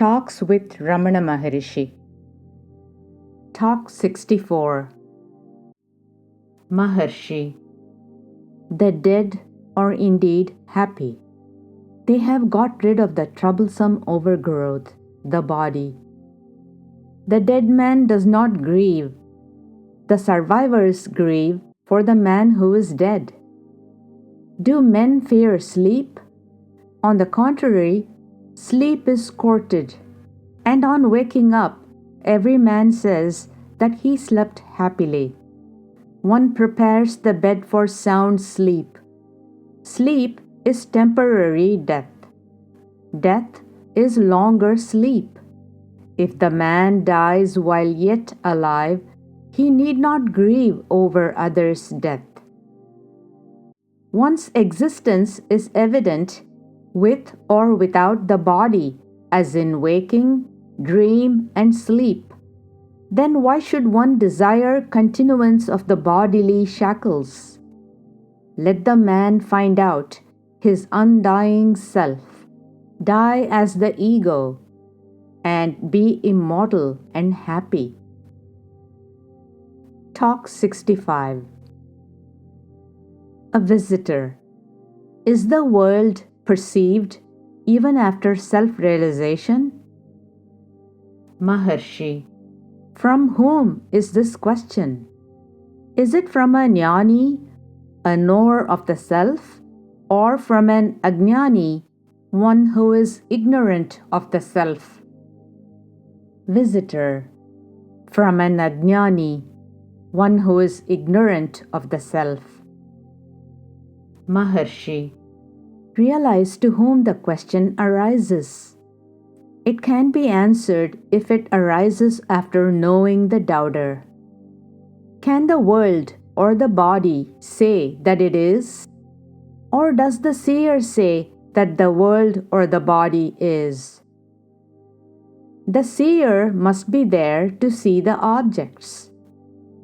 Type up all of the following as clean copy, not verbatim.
Talks with Ramana Maharshi. Talk 64. Maharshi. The dead are indeed happy. They have got rid of the troublesome overgrowth, the body. The dead man does not grieve. The survivors grieve for the man who is dead. Do men fear sleep? On the contrary, sleep is courted, and on waking up, every man says that he slept happily. One prepares the bed for sound sleep. Sleep is temporary death. Death is longer sleep. If the man dies while yet alive, he need not grieve over others' death. One's existence is evident with or without the body, as in waking, dream, and sleep. Then why should one desire continuance of the bodily shackles? Let the man find out his undying self, die as the ego, and be immortal and happy. Talk 65. A visitor. Is the world perceived even after self-realization? Maharshi. From whom is this question? Is it from a jnani, a knower of the self, or from an ajnani, one who is ignorant of the self? Visitor. From an ajnani, one who is ignorant of the self. Maharshi. Realize to whom the question arises. It can be answered if it arises after knowing the doubter. Can the world or the body say that it is? Or does the seer say that the world or the body is? The seer must be there to see the objects.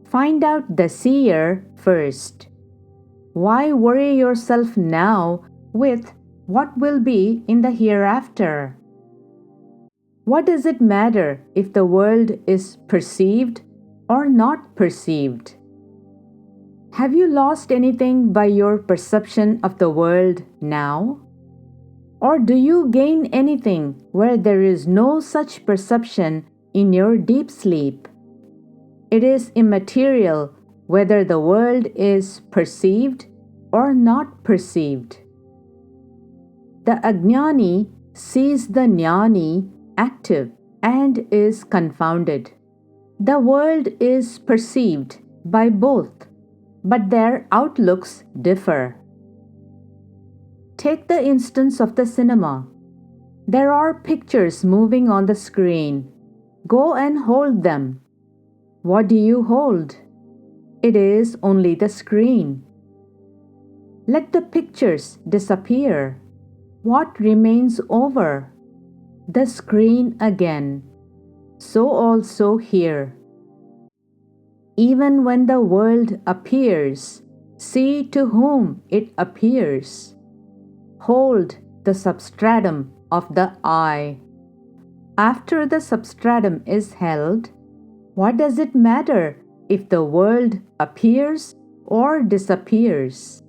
Find out the seer first. Why worry yourself now with what will be in the hereafter? What does it matter if the world is perceived or not perceived? Have you lost anything by your perception of the world now? Or do you gain anything where there is no such perception in your deep sleep? It is immaterial whether the world is perceived or not perceived. The ajnani sees the jnani active and is confounded. The world is perceived by both, but their outlooks differ. Take the instance of the cinema. There are pictures moving on the screen. Go and hold them. What do you hold? It is only the screen. Let the pictures disappear. What remains over? The screen again. So also here. Even when the world appears, see to whom it appears. Hold the substratum of the I. After the substratum is held, what does it matter if the world appears or disappears?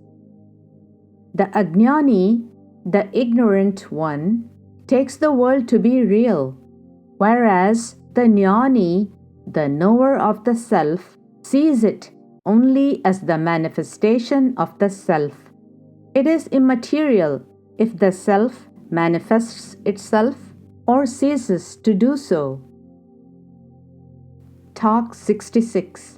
The ajnani, the ignorant one, takes the world to be real, whereas the jnani, the knower of the self, sees it only as the manifestation of the self. It is immaterial if the self manifests itself or ceases to do so. Talk 66.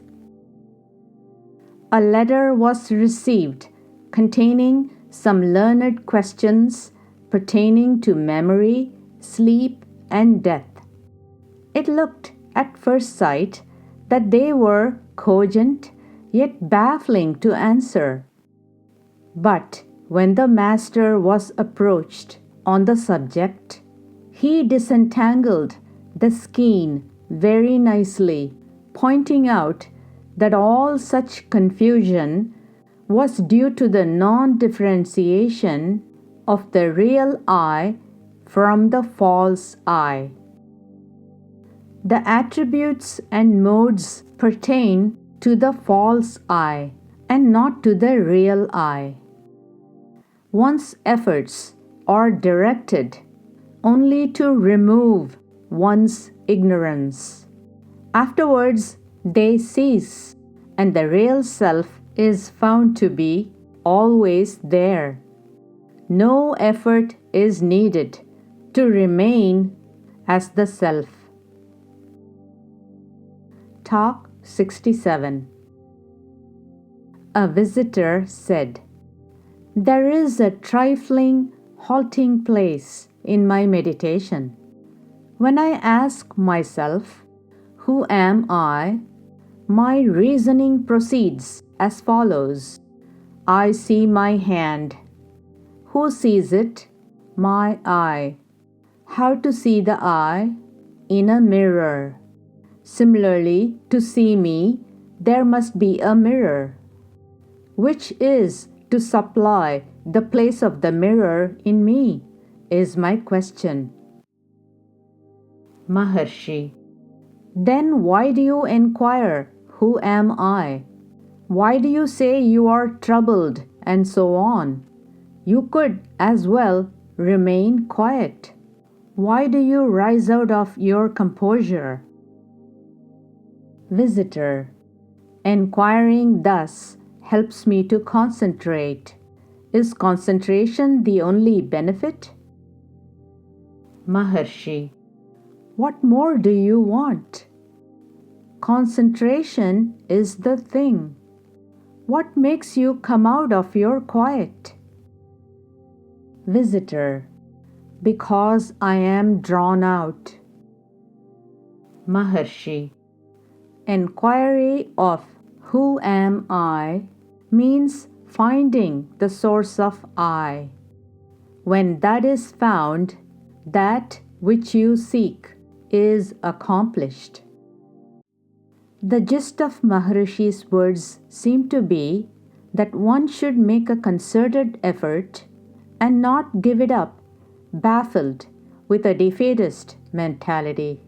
A letter was received containing some learned questions pertaining to memory, sleep, and death. It looked at first sight that they were cogent yet baffling to answer. But when the master was approached on the subject, he disentangled the skein very nicely, pointing out that all such confusion was due to the non-differentiation of the real I from the false I. The attributes and modes pertain to the false I and not to the real I. One's efforts are directed only to remove one's ignorance. Afterwards, they cease, and the real self is found to be always there. No effort is needed to remain as the self. Talk 67. A visitor said, "There is a trifling, halting place in my meditation. When I ask myself, 'Who am I?' my reasoning proceeds as follows. I see my hand. Who sees it? My eye. How to see the eye? In a mirror. Similarly, to see me, there must be a mirror. Which is to supply the place of the mirror in me, is my question." Maharshi: Then why do you inquire, "Who am I?" Why do you say you are troubled and so on? You could as well remain quiet. Why do you rise out of your composure? Visitor: Enquiring thus helps me to concentrate. Is concentration the only benefit? Maharshi: What more do you want? Concentration is the thing. What makes you come out of your quiet? Visitor: Because I am drawn out. Maharshi: Enquiry of "Who am I?" means finding the source of I. When that is found, that which you seek is accomplished. The gist of Maharshi's words seem to be that one should make a concerted effort and not give it up, baffled with a defeatist mentality.